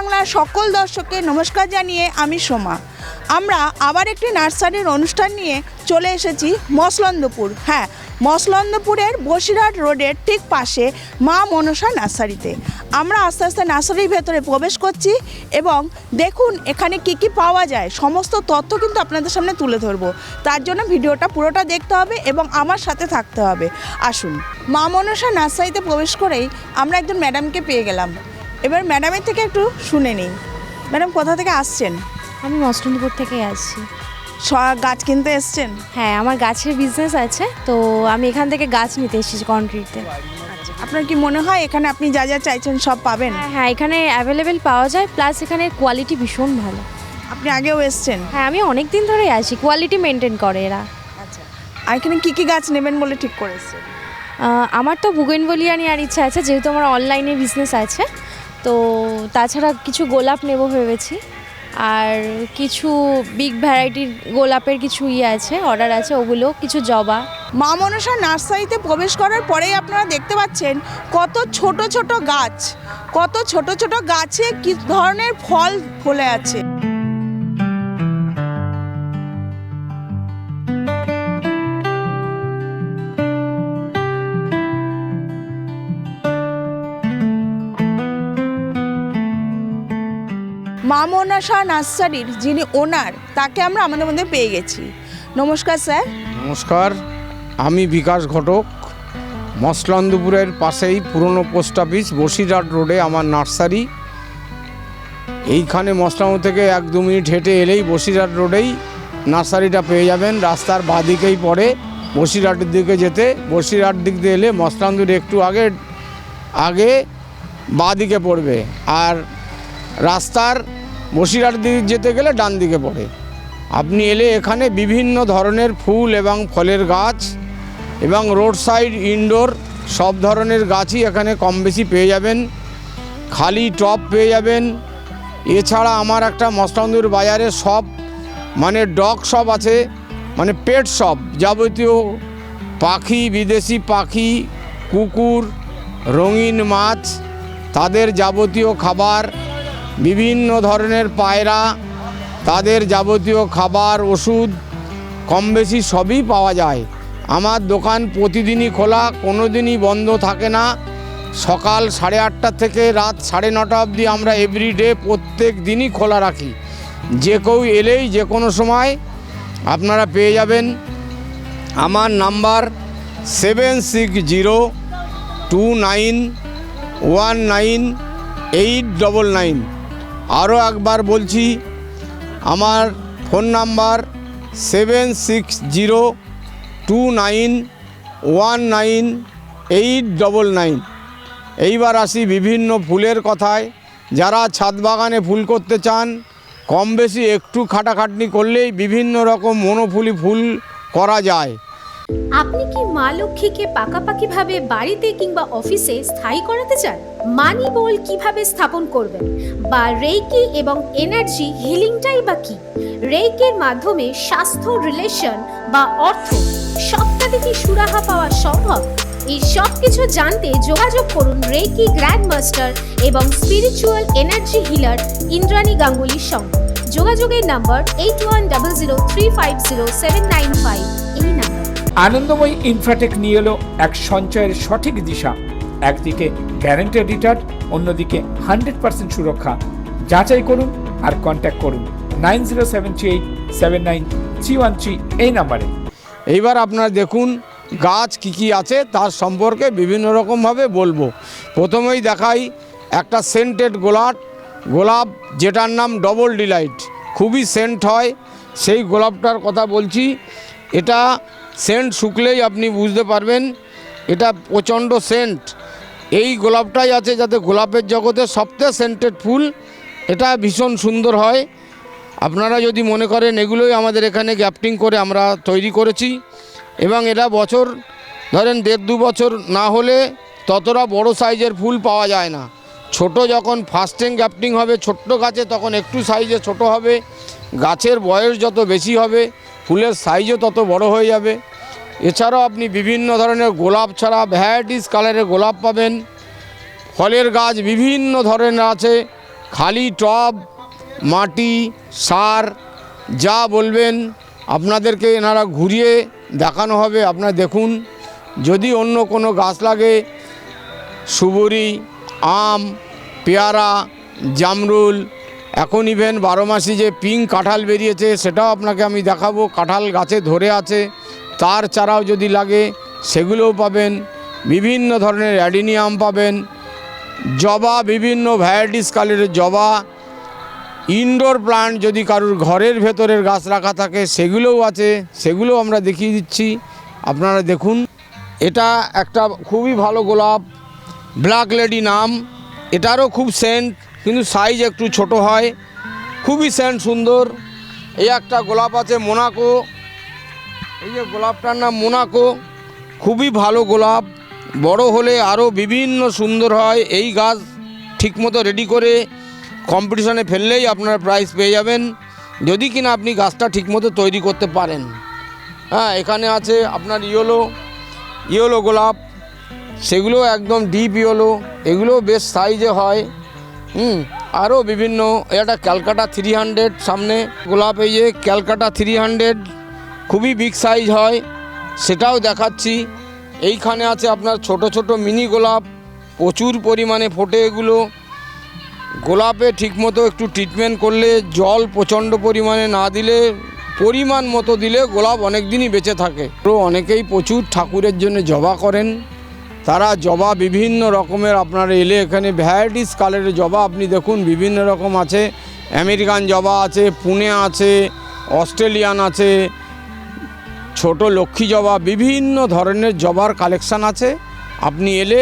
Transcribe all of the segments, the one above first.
বাংলার সকল দর্শককে নমস্কার জানিয়ে আমি সোমা। আমরা আবার একটি নার্সারির অনুষ্ঠান নিয়ে চলে এসেছি মসলন্দপুর। হ্যাঁ, মসলন্দপুরের বসিরহাট রোডের ঠিক পাশে মা মনসা নার্সারিতে। আমরা আস্তে আস্তে নার্সারির ভেতরে প্রবেশ করছি এবং দেখুন এখানে কি কি পাওয়া যায় সমস্ত তথ্য কিন্তু আপনাদের সামনে তুলে ধরবো। তার জন্য ভিডিওটা পুরোটা দেখতে হবে এবং আমার সাথে থাকতে হবে। আসুন, মা মনসা নার্সারিতে প্রবেশ করেই আমরা একজন ম্যাডামকে পেয়ে গেলাম। এবার ম্যাডামের থেকে একটু শুনে নিই। ম্যাডাম কোথা থেকে আসছেন? আমি মসলন্দপুর থেকে আসছি। গাছ কিনতে এসছেন? হ্যাঁ, আমার গাছের বিজনেস আছে, তো আমি এখান থেকে গাছ নিতে এসেছি কন্ক্রিটে। আচ্ছা, আপনার কি মনে হয় এখানে আপনি যা যা চাইছেন সব পাবেন? হ্যাঁ, এখানে অ্যাভেলেবেল পাওয়া যায়, প্লাস এখানে কোয়ালিটি ভীষণ ভালো। আপনি আগেও এসছেন? হ্যাঁ, আমি অনেক দিন ধরেই আছি, কোয়ালিটি মেনটেন করে এরা। আচ্ছা, আর এখানে কী কী গাছ নেবেন বলে ঠিক করেছেন? আমার তো বুগেনভেলিয়া নেওয়ার ইচ্ছা আছে, যেহেতু আমার অনলাইনে বিজনেস আছে। তো তাছাড়া কিছু গোলাপ নেব ভেবেছি, আর কিছু বিগ ভ্যারাইটির গোলাপের কিছু আছে, অর্ডার আছে, ওগুলো কিছু জবা। মা মনসা নার্সারিতে প্রবেশ করার পরেই আপনারা দেখতে পাচ্ছেন কত ছোট ছোট গাছ, কত ছোট ছোট গাছে কি ধরনের ফল ফলে আছে। মা মনসা নার্সারির যিনি ওনার, তাকে আমরা আমাদের মধ্যে পেয়ে গেছি। নমস্কার স্যার। নমস্কার, আমি বিকাশ ঘটক। মসলন্দপুরের পাশেই পুরনো পোস্ট অফিস, বসিরহাট রোডে আমার নার্সারি। এইখানে মসলন্দপুর থেকে 1-2 মিনিট হেঁটে এলেই বসিরহাট রোডেই নার্সারিটা পেয়ে যাবেন। রাস্তার বাঁদিকেই পড়ে বসিরহাটের দিকে যেতে। বসিরহাট দিক দিয়ে এলে মসলন্দপুর একটু আগে বাঁদিকে পড়বে, আর রাস্তার বসিরহাট দিকে যেতে গেলে ডান দিকে পড়ে। আপনি এলে এখানে বিভিন্ন ধরনের ফুল এবং ফলের গাছ এবং রোড সাইড ইনডোর সব ধরনের গাছই এখানে কম বেশি পেয়ে যাবেন। খালি টব পেয়ে যাবেন। এছাড়া আমার একটা মসলন্দপুর বাজারে সব মানে ডগ শপ আছে, মানে পেট শপ, যাবতীয় পাখি, বিদেশি পাখি, কুকুর, রঙিন মাছ, তাদের যাবতীয় খাবার, বিভিন্ন ধরনের পায়রা, তাদের যাবতীয় খাবার, ওষুধ কম বেশি সবই পাওয়া যায়। আমার দোকান প্রতিদিনই খোলা, কোনো দিনই বন্ধ থাকে না। সকাল 8:30 থেকে রাত 9:30 অবধি আমরা এভরিডে প্রত্যেক দিনই খোলা রাখি। যে কেউ এলেই যে কোনো সময় আপনারা পেয়ে যাবেন। আমার নাম্বার 7602919899। আরও একবার বলছি, আমার ফোন নাম্বার 7602919899। এইবার আসি বিভিন্ন ফুলের কথায়। যারা ছাদ বাগানে ফুল করতে চান, কম বেশি একটু খাটাখাটনি করলেই বিভিন্ন রকম মনোফুলি ফুল করা যায়। আপনি কি মা লক্ষ্মীকে পাকাপাকিভাবে বাড়িতে কিংবা অফিসে স্থায়ী করাতে চান? মানি বল কিভাবে স্থাপন করবেন, বা রেইকি এবং এনার্জি হিলিংটাই বা কি? রেইকির মাধ্যমে স্বাস্থ্য, রিলেশন বা অর্থ সবটাতে কি সুরাহা পাওয়া সম্ভব? এই সব কিছু জানতে যোগাযোগ করুন রেইকি গ্র্যান্ড মাস্টার এবং স্পিরিচুয়াল এনার্জি হিলার ইন্দ্রাণী গাঙ্গুলির সঙ্গে। যোগাযোগের নাম্বার 8100350795। এই নাম্বার। আনন্দময়ী ইনফ্রাটেক নিয়ে এলো এক সঞ্চয়ের সঠিক দিশা। একদিকে গ্যারান্টেড রিটার্ন, অন্যদিকে 100% সুরক্ষা। যাচাই করুন আর কন্ট্যাক্ট করুন 9073879313 এই নাম্বারে। এইবার আপনারা দেখুন গাছ কি কি আছে তার সম্পর্কে বিভিন্ন রকমভাবে বলবো। প্রথমেই দেখাই একটা সেন্টেড গোলাপ, যেটার নাম ডবল ডিলাইট, খুবই সেন্ট হয়, সেই গোলাপটার কথা বলছি। এটা সেন্ট শুকলেই আপনি বুঝতে পারবেন এটা প্রচণ্ড সেন্ট। এই গোলাপটাই আছে যাতে গোলাপের জগতে সবচেয়ে সেন্টেড ফুল। এটা ভীষণ সুন্দর হয়। আপনারা যদি মনে করেন, এগুলোই আমাদের এখানে গ্যাপটিং করে আমরা তৈরি করেছি, এবং এটা বছর ধরেন 1.5-2 বছর না হলে ততটা বড় সাইজের ফুল পাওয়া যায় না। ছোট যখন ফাস্টিং গ্যাপটিং হবে ছোট্ট গাছে, তখন একটু সাইজে ছোট হবে। গাছের বয়স যত বেশি হবে ফুলের সাইজও তত বড় হয়ে যাবে। এছাড়াও আপনি বিভিন্ন ধরনের গোলাপ ছাড়া ভ্যারাইটিস কালারের গোলাপ পাবেন। ফলের গাছ বিভিন্ন ধরনের আছে, খালি টব, মাটি, সার যা বলবেন আপনাদেরকে এনারা ঘুরিয়ে দেখানো হবে। আপনারা দেখুন, যদি অন্য কোনো গাছ লাগে, সুবরি, আম, পেয়ারা, জামরুল, এখন ইভেন 12 মাসি যে পিঙ্ক কাঁঠাল বেরিয়েছে সেটাও আপনাকে আমি দেখাবো। কাঁঠাল গাছে ধরে আছে, তার চারাও যদি লাগে সেগুলোও পাবেন। বিভিন্ন ধরনের অ্যাডিনিয়াম পাবেন, জবা, বিভিন্ন ভ্যারাইটিস কালারের জবা, ইনডোর প্লান্ট যদি কারুর ঘরের ভেতরের গাছ রাখা থাকে সেগুলোও আছে, সেগুলোও আমরা দেখিয়ে দিচ্ছি। আপনারা দেখুন, এটা একটা খুবই ভালো গোলাপ, ব্ল্যাক লেডি নাম। এটারও খুব সেন্ট, কিন্তু সাইজ একটু ছোট হয়, খুবই সেন্ট সুন্দর। এই একটা গোলাপ আছে মোনাকো, এই যে গোলাপটার নাম মোনাকো, খুবই ভালো গোলাপ, বড় হলে আরও বিভিন্ন সুন্দর হয়। এই গাছ ঠিকমতো রেডি করে কম্পিটিশনে ফেললেই আপনারা প্রাইজ পেয়ে যাবেন, যদি কিনা আপনি গাছটা ঠিকমতো তৈরি করতে পারেন। হ্যাঁ, এখানে আছে আপনার ইয়েলো গোলাপ, সেগুলো একদম ডিপ ইয়েলো, এগুলো বেশ সাইজে হয়। আরও বিভিন্ন, এটা ক্যালকাটা 300 সামনে গোলাপ, এই যে ক্যালকাটা 300 খুবই বিগ সাইজ হয়, সেটাও দেখাচ্ছি। এইখানে আছে আপনার ছোট ছোট মিনি গোলাপ, প্রচুর পরিমাণে ফোটে এগুলো। গোলাপে ঠিকমতো একটু ট্রিটমেন্ট করলে, জল প্রচণ্ড পরিমাণে না দিলে, পরিমাণ মতো দিলে গোলাপ অনেক দিনই বেঁচে থাকে। তো অনেকেই প্রচুর ঠাকুরের জন্য জবা করেন, তারা জবা বিভিন্ন রকমের আপনারা এলে এখানে ভ্যারাইটিস কালারের জবা আপনি দেখুন, বিভিন্ন রকম আছে। আমেরিকান জবা আছে, পুনে আছে, অস্ট্রেলিয়ান আছে, ছোট লক্ষ্মী জবা, বিভিন্ন ধরনের জবার কালেকশান আছে। আপনি এলে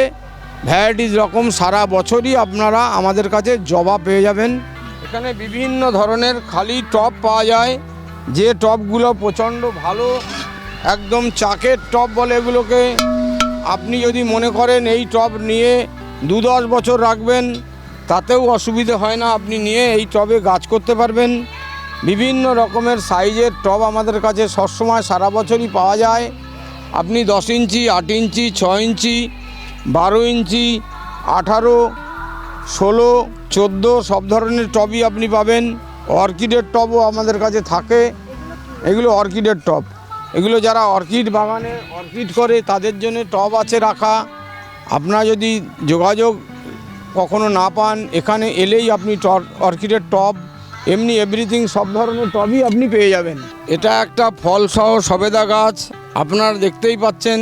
ভ্যারাইটিস রকম সারা বছরই আপনারা আমাদের কাছে জবা পেয়ে যাবেন। এখানে বিভিন্ন ধরনের খালি টব পাওয়া যায়, যে টবগুলো প্রচণ্ড ভালো, একদম চাকের টব বলে এগুলোকে। আপনি যদি মনে করেন এই টব নিয়ে 2-10 বছর রাখবেন, তাতেও অসুবিধে হয় না, আপনি নিয়ে এই টবে গাছ করতে পারবেন। বিভিন্ন রকমের সাইজের টব আমাদের কাছে সবসময় সারা বছরই পাওয়া যায়। আপনি 10 ইঞ্চি, 8 ইঞ্চি, 6 ইঞ্চি, 12 ইঞ্চি, 18, 16, 14 সব ধরনের টবই আপনি পাবেন। অর্কিডের টবও আমাদের কাছে থাকে, এগুলো অর্কিডের টব, এগুলো যারা অর্কিড বাগানে অর্কিড করে তাদের জন্য টব আছে রাখা। আপনারা যদি যোগাযোগ কখনো না পান, এখানে এলেই আপনি অর্কিডের টব, এমনি এভরিথিং সব ধরনের টবই আপনি পেয়ে যাবেন। এটা একটা ফলসহ সবেদা গাছ, আপনারা দেখতেই পাচ্ছেন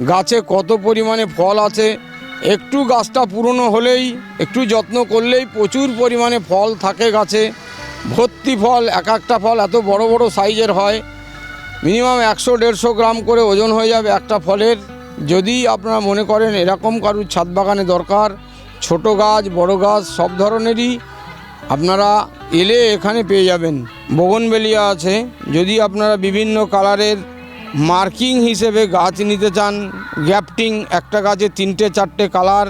গাছে কত পরিমাণে ফল আছে। একটু গাছটা পুরনো হলেই, একটু যত্ন করলেই প্রচুর পরিমাণে ফল থাকে গাছে, ভর্তি ফল। এক একটা ফল এত বড় বড় সাইজের হয়, মিনিমাম 100-150 গ্রাম করে ওজন হয়ে যাবে একটা ফলের। যদি আপনারা মনে করেন এরকম কারুর ছাদ বাগানে দরকার, ছোট গাছ বড় গাছ সব ধরনেরই আপনারা এলে এখানে পেয়ে যাবেন। বোগনভেলিয়া আছে, যদি আপনারা বিভিন্ন কালারের মার্কিং হিসেবে গাছ নিতে চান, গ্যাপটিং, একটা গাছে 3-4টে কালার,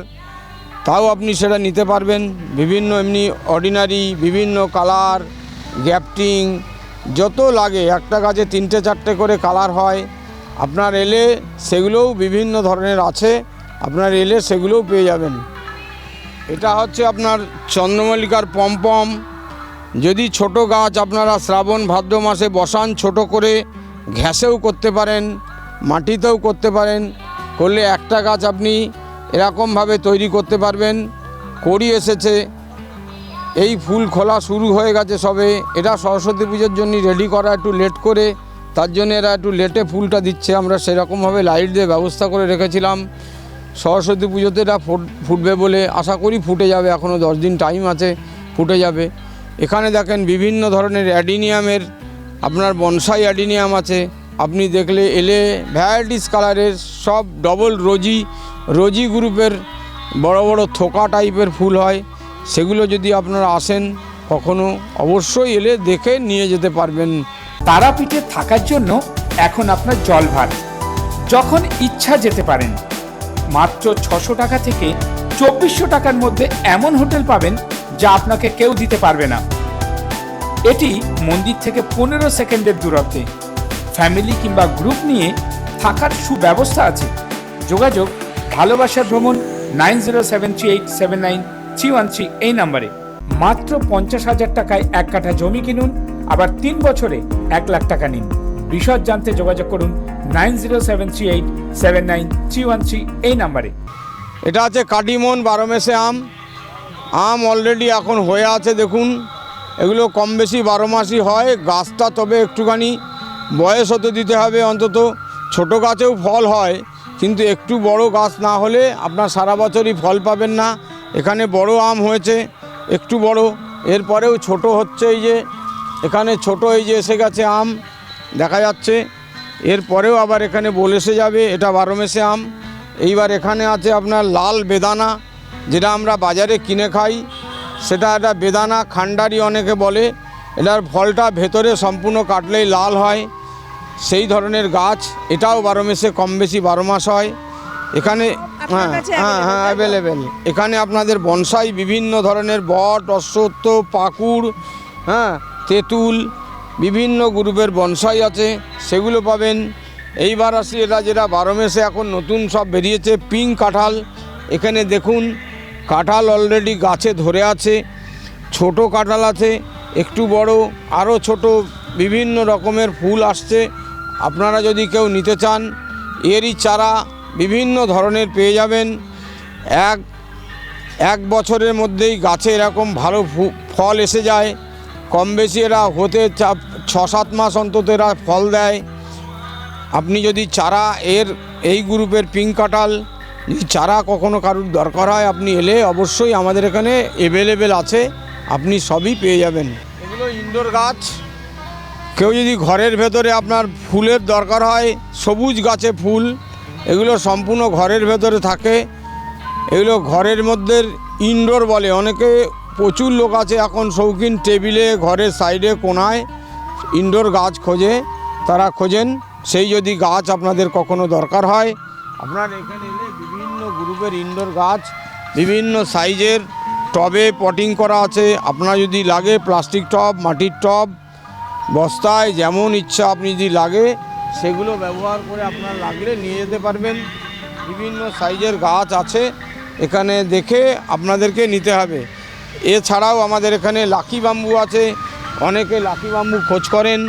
তাও আপনি সেটা নিতে পারবেন। বিভিন্ন এমনি অর্ডিনারি বিভিন্ন কালার, গ্যাপটিং যত লাগে, একটা গাছে 3-4টে করে কালার হয়। আপনার এলে সেগুলোও বিভিন্ন ধরনের আছে, আপনার এলে সেগুলোও পেয়ে যাবেন। এটা হচ্ছে আপনার চন্দ্রমল্লিকার পমপম। যদি ছোট গাছ আপনারা শ্রাবণ ভাদ্র মাসে বসান, ছোট করে ঘ্যাসেও করতে পারেন, মাটিতেও করতে পারেন, করলে একটা গাছ আপনি এরকমভাবে তৈরি করতে পারবেন। কড়ি এসেছে, এই ফুল খোলা শুরু হয়ে গেছে সবে। এটা সরস্বতী পুজোর জন্য রেডি করা, একটু লেট করে, তার জন্য এরা একটু লেটে ফুলটা দিচ্ছে। আমরা সেরকমভাবে লাইট দিয়ে ব্যবস্থা করে রেখেছিলাম, সরস্বতী পুজোতে এটা ফুটবে বলে আশা করি। ফুটে যাবে, এখনও 10 দিন টাইম আছে, ফুটে যাবে। এখানে দেখেন বিভিন্ন ধরনের অ্যাডিনিয়ামের, আপনার বনসাই অ্যাডিনিয়াম আছে, আপনি দেখলে এলে ভ্যারাইটিস কালারের সব ডবল রোজি গ্রুপের বড় বড় থোকা টাইপের ফুল হয়, সেগুলো যদি আপনারা আসেন কখনো অবশ্যই এলে দেখে নিয়ে যেতে পারবেন। তারাপীঠে থাকার জন্য এখন আপনার জলভার, যখন ইচ্ছা যেতে পারেন। মাত্র 600 টাকা থেকে 2400 টাকার মধ্যে এমন হোটেল পাবেন যা আপনাকে কেউ দিতে পারবে না। এটি মন্দির থেকে 15 সেকেন্ডের দূরত্বে। ফ্যামিলি কিংবা গ্রুপ নিয়ে থাকার সুব্যবস্থা আছে। যোগাযোগ ভালোবাসার ভ্রমণ 9073879313 এই নম্বরে। মাত্র 50,000 টাকায় 1 কাঠা জমি কিনুন, আবার 3 বছরে 1 লাখ টাকা নিন। বিশদ জানতে যোগাযোগ করুন 9073879313 এই নাম্বারে। এটা আছে কাটিমন 12 মেসে আম। আম অলরেডি এখন হয়ে আছে, দেখুন এগুলো কম বেশি 12 মাসই হয়। গাছটা তবে একটুখানি বয়স হতে দিতে হবে অন্তত। ছোট গাছেও ফল হয়, কিন্তু একটু বড় গাছ না হলে আপনার সারা বছরই ফল পাবেন না। এখানে বড় আম হয়েছে, একটু বড়, এরপরেও ছোট হচ্ছে। এই যে এখানে ছোট এই যে এসে গেছে আম দেখা যাচ্ছে, এরপরেও আবার এখানে বল এসে যাবে। এটা 12 মেসে আম। এইবার এখানে আছে আপনার লাল বেদানা, যেটা আমরা বাজারে কিনে খাই, সেটা একটা বেদানা খান্ডারি অনেকে বলে। এটার ফলটা ভেতরে সম্পূর্ণ কাটলেই লাল হয়, সেই ধরনের গাছ। এটাও 12 মেসে কম বেশি 12 মাস হয় এখানে। হ্যাঁ হ্যাঁ হ্যাঁ অ্যাভেলেবেল। এখানে আপনাদের বনসাই বিভিন্ন ধরনের বট, অশ্বত্থ, পাকুড়, হ্যাঁ তেঁতুল, বিভিন্ন গ্রুপের বনসাই আছে, সেগুলো পাবেন। এইবার আসি এটা যেটা 12 মেসে এখন নতুন সব বেরিয়েছে, পিঙ্ক কাঁঠাল। এখানে দেখুন কাঁঠাল অলরেডি গাছে ধরে আছে। ছোট কাঁঠাল আছে, একটু বড়, আরও ছোট, বিভিন্ন রকমের ফুল আসছে। আপনারা যদি কেউ নিতে চান এরই চারা বিভিন্ন ধরনের পেয়ে যাবেন। এক বছরের মধ্যেই গাছে এরকম ভালো ফল এসে যায়। কম বেশি এরা হতে 6-7 মাস অন্তত এরা ফল দেয়। আপনি যদি চারা এই গ্রুপের পিঙ্ক কাঁঠাল যদি চারা কখনো কারুর দরকার হয়, আপনি এলে অবশ্যই আমাদের এখানে অ্যাভেলেবেল আছে, আপনি সবই পেয়ে যাবেন। এগুলো ইনডোর গাছ। কেউ যদি ঘরের ভেতরে আপনার ফুলের দরকার হয়, সবুজ গাছে ফুল, এগুলো সম্পূর্ণ ঘরের ভেতরে থাকে। এগুলো ঘরের মধ্যে ইনডোর বলে অনেকে। প্রচুর লোক আছে এখন শৌখিন, টেবিলে, ঘরের সাইডে, কোনায় ইনডোর গাছ খোঁজে, তারা খোঁজেন। সেই যদি গাছ আপনাদের কখনো দরকার হয়, আপনার এখানে এলে বিভিন্ন গ্রুপের ইনডোর গাছ বিভিন্ন সাইজের টবে পটিং করা আছে। আপনার যদি লাগে প্লাস্টিক টব, মাটির টব, বস্তায়, যেমন ইচ্ছা আপনি যদি লাগে সেগুলো ব্যবহার করে আপনার লাগলে নিয়ে যেতে পারবেন। বিভিন্ন সাইজের গাছ আছে, এখানে দেখে আপনাদেরকে নিতে হবে। এছাড়াও আমাদের এখানে লাকি বাম্বু আছে। অনেকে লাকি বাম্বু খোঁজ করেন,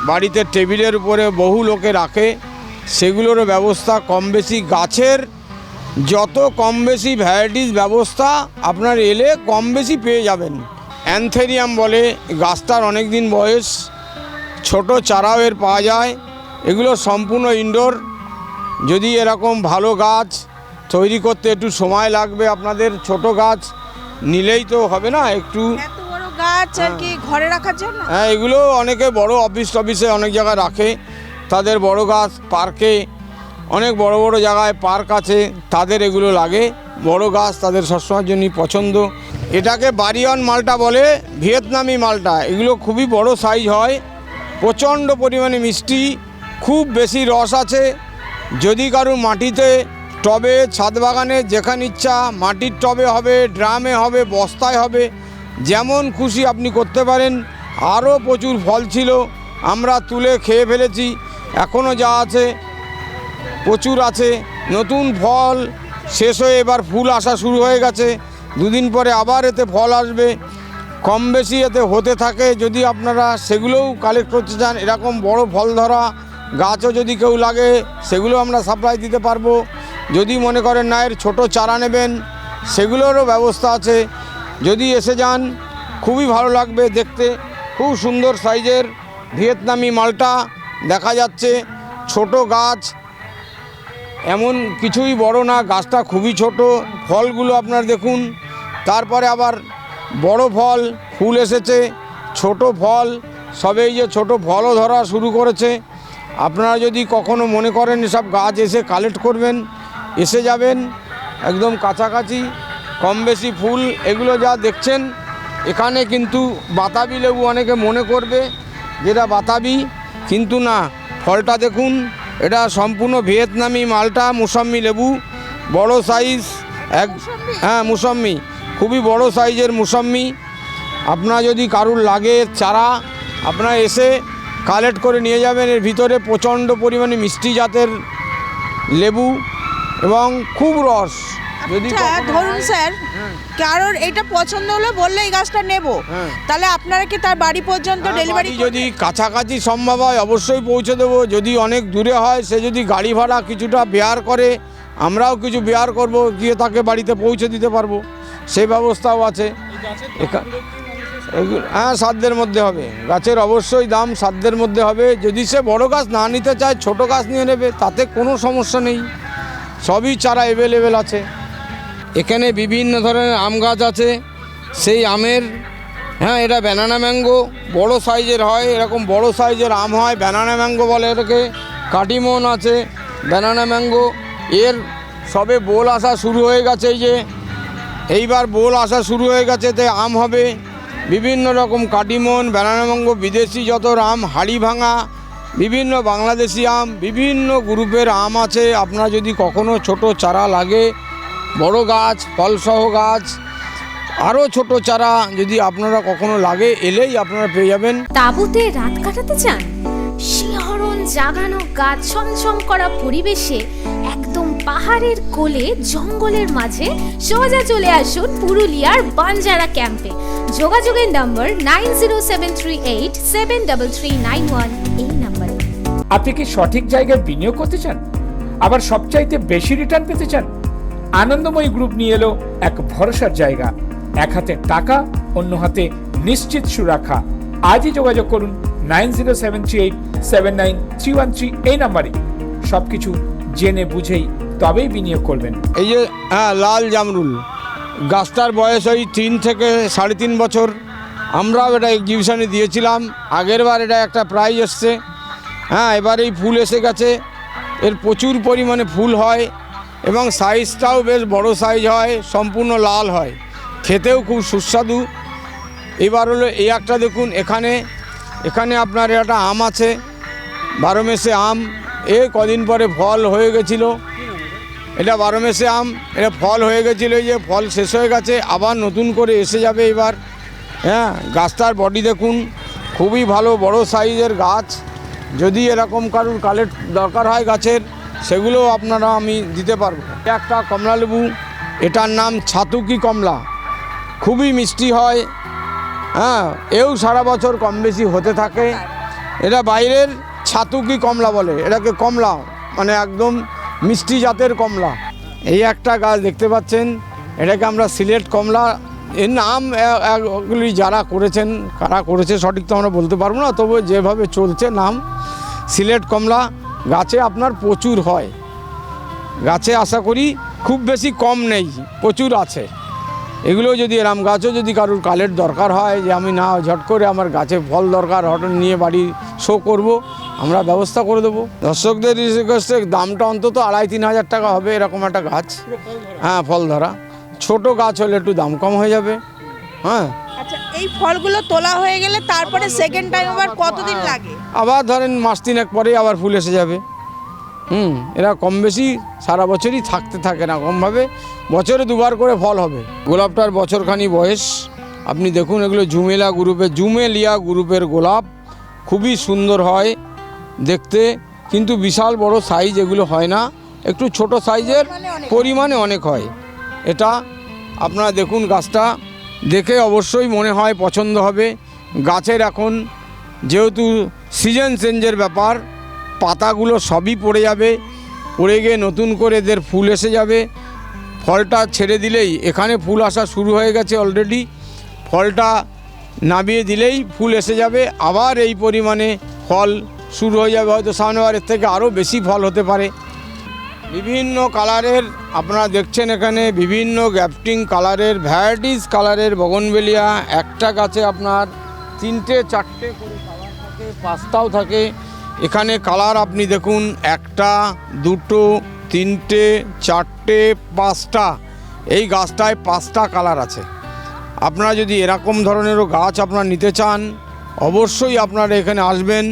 বাড়িতে টেবিলের উপরে বহু লোকে রাখে, সেগুলোরও ব্যবস্থা কম বেশি। গাছের যত কম বেশি ভ্যারাইটিস ব্যবস্থা আপনার এলে কম বেশি পেয়ে যাবেন। অ্যানথেরিয়াম বলে, গাছটার অনেক দিন বয়স, ছোট চারাও এর পাওয়া যায়। এগুলো সম্পূর্ণ ইনডোর। যদি এরকম ভালো গাছ তৈরি করতে একটু সময় লাগবে আপনাদের। ছোট গাছ নিলেই তো হবে না, একটু এত বড় গাছ আর কি ঘরে রাখার জন্য। হ্যাঁ, এগুলো অনেকে বড় অফিসে অনেক জায়গায় রাখে, তাদের বড় গাছ পার্কে, অনেক বড় বড় জায়গায় পার্ক আছে, তাদের এগুলো লাগে। বড় গাছ তাদের সবসময়ের জন্যই পছন্দ। এটাকে বারিয়ন মালটা বলে, ভিয়েতনামি মালটা। এগুলো খুবই বড় সাইজ হয়, প্রচণ্ড পরিমাণে মিষ্টি, খুব বেশি রস আছে। যদি কারুর মাটিতে, টবে, ছাদ বাগানে, যেখানে ইচ্ছা, মাটির টবে হবে, ড্রামে হবে, বস্তায় হবে, যেমন খুশি আপনি করতে পারেন। আরও প্রচুর ফল ছিল, আমরা তুলে খেয়ে ফেলেছি, এখনও যা আছে প্রচুর আছে। নতুন ফল শেষ হয়ে এবার ফুল আসা শুরু হয়ে গেছে, দুদিন পরে আবার এতে ফল আসবে। কম বেশি এতে হতে থাকে। যদি আপনারা সেগুলোও কালেক্ট করতে চান, এরকম বড় ফল ধরা গাছও যদি কেউ লাগে, সেগুলো আমরা সাপ্লাই দিতে পারবো। যদি মনে করেন না এর ছোটো চারা নেবেন, সেগুলোরও ব্যবস্থা আছে। যদি এসে যান, খুবই ভালো লাগবে দেখতে। খুব সুন্দর সাইজের ভিয়েতনামি মালটা দেখা যাচ্ছে। ছোট গাছ, এমন কিছুই বড় না, গাছটা খুবই ছোট। ফলগুলো আপনার দেখুন, তারপরে আবার বড় ফল, ফুল এসেছে, ছোট ফল, সবেই যে ছোট ফলও ধরা শুরু করেছে। আপনারা যদি কখনো মনে করেন এসব গাছ এসে কালেক্ট করবেন, এসে যাবেন, একদম কাছাকাছি। কম বেশি ফুল এগুলো যা দেখছেন, এখানে কিন্তু বাতাবি লেবু অনেকে মনে করবে যেটা বাতাবি, কিন্তু না, ফলটা দেখুন, এটা সম্পূর্ণ ভিয়েতনামি মালটা মুসাম্মি লেবু, বড় সাইজ। হ্যাঁ, মুসাম্মি, খুবই বড় সাইজের মুসাম্মি। আপনার যদি কারুর লাগে চারা, আপনারা এসে কালেক্ট করে নিয়ে যাবেন। এর ভিতরে প্রচণ্ড পরিমাণে মিষ্টি জাতের লেবু এবং খুব রস, যদি আচ্ছা কখনো ধরুন হয়- স্যার কারোর এটা পছন্দ হলো বললে এই গাছটা নেব, হ্যাঁ। তাহলে আপনারা কি তার বাড়ি পর্যন্ত হ্যাঁ, ডেলিভারি বাড়ি যদি কাছাকাছি সম্ভব হয় অবশ্যই পৌঁছে দেবো। যদি অনেক দূরে হয়, সে যদি গাড়ি ভাড়া কিছুটা বেয়ার করে, আমরাও কিছু বেয়ার করব, গিয়ে তাকে বাড়িতে পৌঁছে দিতে পারবো, সেই ব্যবস্থাও আছে। হ্যাঁ, সাধ্যের মধ্যে হবে, গাছের অবশ্যই দাম সাধ্যের মধ্যে হবে। যদি সে বড় গাছ না নিতে চায়, ছোট গাছ নিয়ে নেবে, তাতে কোনো সমস্যা নেই, সবই চারা অ্যাভেলেবেল আছে। এখানে বিভিন্ন ধরনের আম গাছ আছে, সেই আমের, হ্যাঁ এটা ব্যানানা ম্যাঙ্গো, বড় সাইজের হয়, এরকম বড় সাইজের আম হয়, ব্যানানা ম্যাঙ্গো বলে এটাকে। কাটিমন আছে, ব্যানানা ম্যাঙ্গো, এর সবে বোল আসা শুরু হয়ে গেছে, এই যে এইবার বোল আসা শুরু হয়ে গেছে, তাই আম হবে বিভিন্ন রকম। কাটিমন, ব্যানানা ম্যাঙ্গো, বিদেশি যত আম, হাড়ি ভাঙা, বিভিন্ন বাংলাদেশি আম, বিভিন্ন গ্রুপের আম আছে। আপনার যদি কখনো ছোট চারা লাগে, বড় গাছ, ফলসহ গাছ, আরও ছোট চারা যদি আপনারা কখনো লাগে, এলেই আপনারা পেয়ে যাবেন। তাঁবুতে রাত কাটাতে চান? শিহরণ জাগানো গাছ ছমছম করা পরিবেশে একদম পাহাড়ের কোলে জঙ্গলের মাঝে সোজা চলে আসুন পুরুলিয়ার বাঞ্জারা ক্যাম্পে। যোগাযোগের নম্বর 9073873391 এই নম্বরে। আপনি কি সঠিক জায়গায় বিনিয়োগ করতে চান, আবার সবচাইতে বেশি রিটার্ন পেতে চান? আনন্দময়ী গ্রুপ নিয়ে এলো এক ভরসার জায়গা, এক হাতে টাকা, অন্য হাতে নিশ্চিত সুরক্ষা। আজই যোগাযোগ করুন 9073879313 এই নাম্বারে। সবকিছু জেনে বুঝেই তবেই বিনিয়োগ করবেন। এই যে হ্যাঁ, লাল জামরুল গাছটার বয়স ওই 3 থেকে 3.5 বছর। আমরাও এটা এক্সিবিশনে দিয়েছিলাম, আগের বার এটা একটা প্রাইজ এসছে। হ্যাঁ, এবার এই ফুল এসে গেছে, এর প্রচুর পরিমাণে ফুল হয় এবং সাইজটাও বেশ বড় সাইজ হয়, সম্পূর্ণ লাল হয়, খেতেও খুব সুস্বাদু। এবার হলো এই একটা দেখুন, এখানে আপনার একটা আম আছে, 12 মেসে আম, এ কদিন পরে ফল হয়ে গেছিল। এটা 12 মেসে আম, এটা ফল হয়ে গেছিলো, এই যে ফল শেষ হয়ে গেছে, আবার নতুন করে এসে যাবে এবার। হ্যাঁ, গাছটার বডি দেখুন, খুবই ভালো, বড় সাইজের গাছ। যদি এরকম কারুর কালেক্ট দরকার হয় গাছের, সেগুলো আপনারা আমি দিতে পারবো। একটা কমলা লেবু, এটার নাম ছাতুকি কমলা, খুবই মিষ্টি হয়। হ্যাঁ, এও সারা বছর কম বেশি হতে থাকে। এটা বাইরের ছাতুকি কমলা বলে, এটাকে কমলা মানে একদম মিষ্টি জাতের কমলা। এই একটা গাছ দেখতে পাচ্ছেন, এটাকে আমরা সিলেট কমলা, এর নাম এগুলি যারা করেছেন, কারা করেছে সঠিক তো আমরা বলতে পারবো না, তবে যেভাবে চলছে নাম সিলেট কমলা। গাছে আপনার প্রচুর হয়, গাছে আশা করি খুব বেশি কম নেই, প্রচুর আছে। এগুলো যদি এরম গাছও যদি কারুর কালের দরকার হয়, যে আমি না ঝট করে আমার গাছে ফল দরকার, হঠাৎ নিয়ে বাড়ি শো করব, আমরা ব্যবস্থা করে দেবো। দর্শকদের রিকোয়েস্টে দামটা অন্তত 2,5-3 হাজার টাকা হবে এরকম একটা গাছ। হ্যাঁ, ফল ধরা। ছোট গাছ হলে একটু দাম কম হয়ে যাবে। হ্যাঁ, আচ্ছা এই ফলগুলো তোলা হয়ে গেলে তারপরে সেকেন্ড টাইম আবার কতদিন লাগে? আবার ধরেন মাস 3 পরেই আবার ফুল এসে যাবে। এরা কম বেশি সারা বছরই থাকতে থাকে না, কমভাবে বছরে 2বার করে ফল হবে। গোলাপটার বছরখানি বয়স, আপনি দেখুন, এগুলো জুমেলিয়া গ্রুপের গোলাপ, খুবই সুন্দর হয় দেখতে, কিন্তু বিশাল বড় সাইজ এগুলো হয় না, একটু ছোট সাইজের, পরিমাণে অনেক হয়। এটা আপনারা দেখুন, গাছটা দেখে অবশ্যই মনে হয় পছন্দ হবে। গাছের এখন যেহেতু সিজন চেঞ্জের ব্যাপার, পাতাগুলো সবই পড়ে যাবে, পড়ে গিয়ে নতুন করে এদের ফুল এসে যাবে। ফলটা ছেড়ে দিলেই, এখানে ফুল আসা শুরু হয়ে গেছে অলরেডি, ফলটা নামিয়ে দিলেই ফুল এসে যাবে, আবার এই পরিমাণে ফল শুরু হয়ে যাবে। হয়তো সামনেবারের থেকে আরও বেশি ফল হতে পারে। বিভিন্ন কালারের আপনারা দেখছেন, এখানে বিভিন্ন গ্যাফটিং কালারের, ভ্যারাইটিস কালারের বগনভেলিয়া। একটা গাছে আপনার 3-4টে করে কালার থাকে, 5টাও থাকে। এখানে কালার আপনি দেখুন, 1টা 2টো 3টে 4টে 5টা, এই গাছটায় 5টা কালার আছে। আপনারা যদি এরকম ধরনেরও গাছ আপনারা নিতে চান, অবশ্যই আপনারা এখানে আসবেন,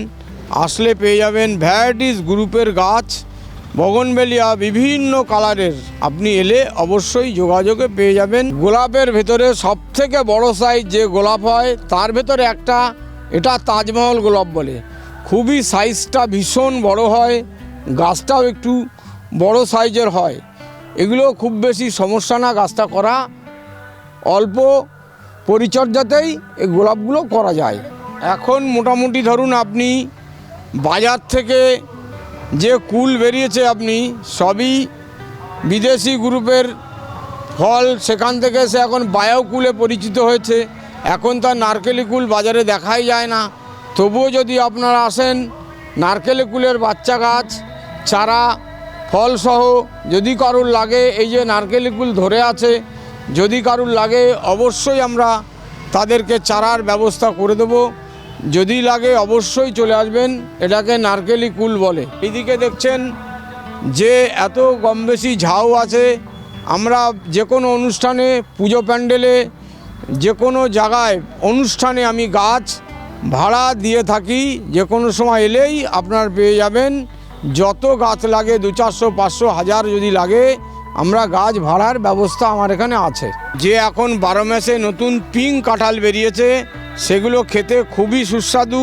আসলে পেয়ে যাবেন ভ্যারাইটিস গ্রুপের গাছ, বগনভেলিয়া বিভিন্ন কালারের। আপনি এলে অবশ্যই যোগাযোগে পেয়ে যাবেন। গোলাপের ভেতরে সবথেকে বড় সাইজ যে গোলাপ হয়, তার ভেতরে একটা, এটা তাজমহল গোলাপ বলে, খুবই সাইজটা ভীষণ বড় হয়, গাছটাও একটু বড় সাইজের হয়। এগুলো খুব বেশি সমস্যা না গাছটা করা, অল্প পরিচর্যাতেই এই গোলাপগুলো করা যায়। এখন মোটামুটি ধরুন আপনি বাজার থেকে যে কুল বেরিয়েছে আপনি সবই বিদেশি গ্রুপের ফল, সেখান থেকে সে এখন বায়োকুলে পরিচিত হয়েছে। এখন তার নারকেলি কুল বাজারে দেখাই যায় না। তবুও যদি আপনারা আসেন, নারকেলি কুলের বাচ্চা গাছ, চারা, ফলসহ যদি কারুর লাগে, এই যে নারকেলি কুল ধরে আছে, যদি কারুর লাগে অবশ্যই আমরা তাদেরকে চারার ব্যবস্থা করে দেব। যদি লাগে অবশ্যই চলে আসবেন, এটাকে নারকেলি কুল বলে। এইদিকে দেখছেন যে এত কম বেশি ঝাউ আছে। আমরা যে কোনো অনুষ্ঠানে, পুজো প্যান্ডেলে, যে কোনো জায়গায় অনুষ্ঠানে আমি গাছ ভাড়া দিয়ে থাকি। যে কোনো সময় এলেই আপনার পেয়ে যাবেন। যত গাছ লাগে 200, 500, 1000 যদি লাগে, আমরা গাছ ভাড়ার ব্যবস্থা আমার এখানে আছে। যে এখন 12 মাসে নতুন পিঙ্ক কাঁঠাল বেরিয়েছে, সেগুলো খেতে খুবই সুস্বাদু,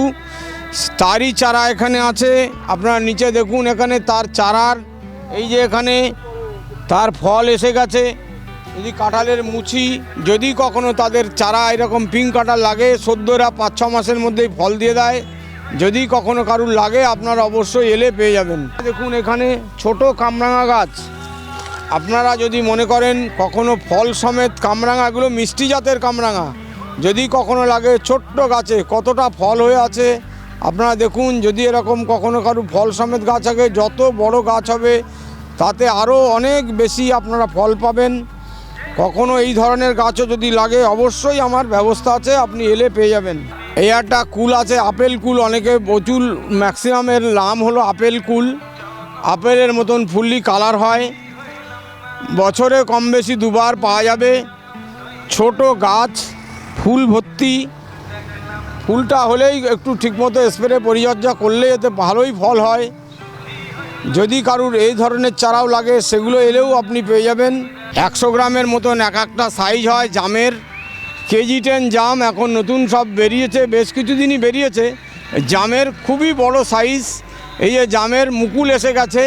তারই চারা এখানে আছে। আপনারা নিচে দেখুন, এখানে তার চারার, এই যে এখানে তার ফল এসে গেছে। যদি কাঁঠালের মুচি, যদি কখনো তাদের চারা এরকম পিঙ্ক কাঁঠাল লাগে, সদ্যরা 5-6 মাসের মধ্যেই ফল দিয়ে দেয়। যদি কখনো কারুর লাগে আপনারা অবশ্যই এলে পেয়ে যাবেন। দেখুন এখানে ছোট কামরাঙা গাছ, আপনারা যদি মনে করেন কখনো ফল সমেত কামরাঙা, এগুলো মিষ্টি জাতের কামরাঙা, যদি কখনো লাগে ছোট্ট গাছে কতটা ফল হয়ে আছে আপনারা দেখুন। যদি এরকম কখনো কারু ফল সমেত গাছ থাকে, যত বড় গাছ হবে তাতে আরও অনেক বেশি আপনারা ফল পাবেন। কখনো এই ধরনের গাছও যদি লাগে অবশ্যই আমার ব্যবস্থা আছে, আপনি এলে পেয়ে যাবেন। এই একটা কুল আছে, আপেল কুল, অনেকে প্রচুর, ম্যাক্সিমামের নাম হলো আপেল কুল। আপেলের মতন ফুললি কালার হয়, বছরে কম বেশি 2বার পাওয়া যাবে। ছোট গাছ, ফুল ভর্তি, ফুলটা হলেই একটু ঠিকমতো স্প্রে পরিচর্যা করলে এতে ভালোই ফল হয়। যদি কারুর এই ধরনের চারাও লাগে সেগুলো এলেও আপনি পেয়ে যাবেন। 100 গ্রামের মতন এক একটা সাইজ হয় জামের। কেজি 10 জাম এখন নতুন সব বেরিয়েছে, বেশ কিছুদিনই বেরিয়েছে। জামের খুবই বড় সাইজ। এই যে জামের মুকুল এসে গেছে,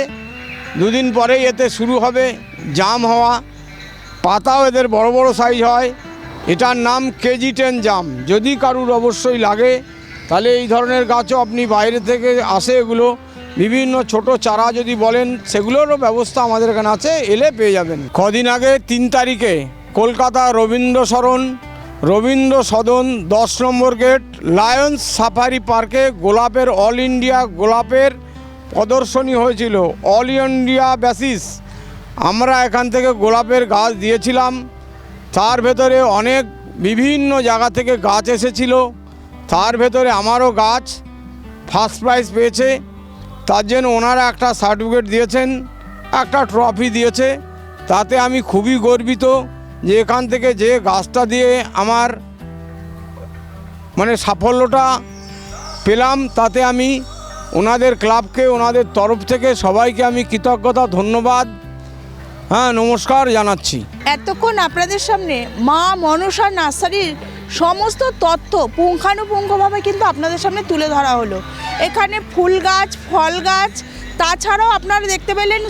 2 দিন পরেই এতে শুরু হবে জাম হওয়া। পাতাও এদের বড় বড় সাইজ হয়। এটার নাম কেজি 10 জাম। যদি কারুর অবশ্যই লাগে তাহলে এই ধরনের গাছও আপনি বাইরে থেকে আসে, এগুলো বিভিন্ন ছোট চারা যদি বলেন সেগুলোরও ব্যবস্থা আমাদের এখানে আছে, এলে পেয়ে যাবেন। কদিন আগে 3 তারিখে কলকাতা রবীন্দ্র সদন 10 নম্বর গেট লায়ন্স সাফারি পার্কে গোলাপের অল ইন্ডিয়া গোলাপের প্রদর্শনী হয়েছিল। অল ইন্ডিয়া বেসিস আমরা এখান থেকে গোলাপের গাছ দিয়েছিলাম। তার ভেতরে অনেক বিভিন্ন জায়গা থেকে গাছ এসেছিল। তার ভেতরে আমারও গাছ ফার্স্ট প্রাইজ পেয়েছে। তার জন্য ওনারা একটা সার্টিফিকেট দিয়েছেন, একটা ট্রফি দিয়েছে। তাতে আমি খুবই গর্বিত যে এখান থেকে যে গাছটা দিয়ে আমার সাফল্যটা পেলাম, তাতে আমি ওনাদের ক্লাবকে, ওনাদের তরফ থেকে সবাইকে আমি কৃতজ্ঞতা, ধন্যবাদ, নমস্কার জানাচ্ছি। এতক্ষণ আপনাদের সামনে মা মনসা নার্সারির সমস্ত তথ্য পুঙ্খানুপুঙ্খভাবে কিন্তু আপনাদের সামনে তুলে ধরা হলো। এখানে ফুল গাছ, ফল গাছ, তাছাড়াও আপনারা দেখতে পেলেন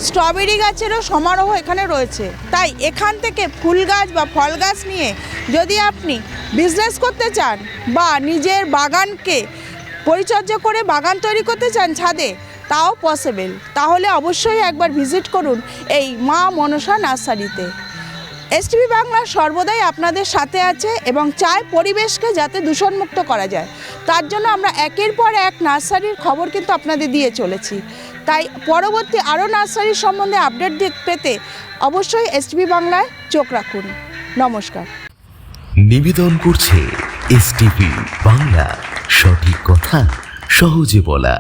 স্ট্রবেরি গাছেরও সমারোহ এখানে রয়েছে। তাই এখান থেকে ফুল গাছ বা ফল গাছ নিয়ে যদি আপনি বিজনেস করতে চান বা নিজের বাগানকে পরিচর্যা করে বাগান তৈরি করতে চান ছাদে, তাও পসিবল। তাহলে অবশ্যই একবার ভিজিট করুন এই মা মনসা নার্সারিতে। এসটিভি বাংলা সর্বদাই আপনাদের সাথে আছে এবং চায় পরিবেশকে যাতে দূষণমুক্ত করা যায়। তার জন্য আমরা একের পর এক নার্সারির খবর কিন্তু আপনাদের দিয়ে চলেছি। তাই পরবর্তী আরও নার্সারির সম্বন্ধে আপডেট পেতে অবশ্যই এসটিভি বাংলায় চোখ রাখুন। নমস্কার। নিবেদন করছে এসটিভি বাংলা, সঠিক কথা সহজে বলা।